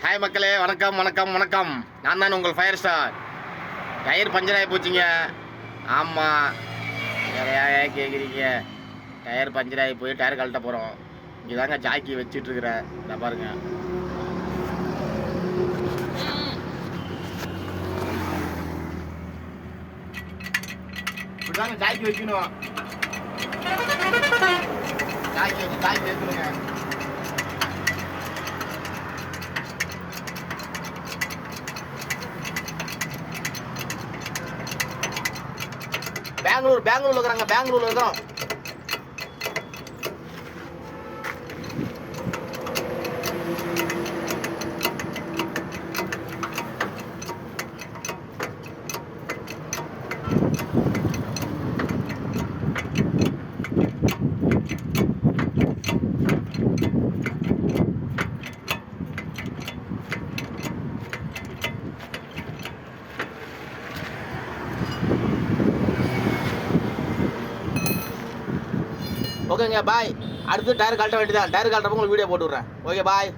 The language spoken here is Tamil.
ஹாய் மக்களே, வணக்கம் வணக்கம் வணக்கம். நான் தான் உங்கள் ஃபயர் ஸ்டார். டயர் பஞ்சர் ஆகி போச்சுங்க. ஆமாம், நிறையா கேட்குறீங்க. டயர் பஞ்சர் ஆகி போய் டயர் கழட்ட போகிறோம். இங்கே தாங்க ஜாக்கி வச்சிட்ருக்கிறேன். இதை பாருங்க. இப்படி தாங்க ஜாக்கி வைக்கணும். ஜாக்கி வைக்கணுங்க. பெங்களூர்ல இருக்கிறாங்க. பெங்களூர்ல இருக்கிறோம். ஓகேங்க, பாய். அடுத்து டயர் கழட்ட வேண்டியதான். டயர் கழட்டப்போ உங்களுக்கு வீடியோ போட்டு விட்றேன். ஓகே, பாய்.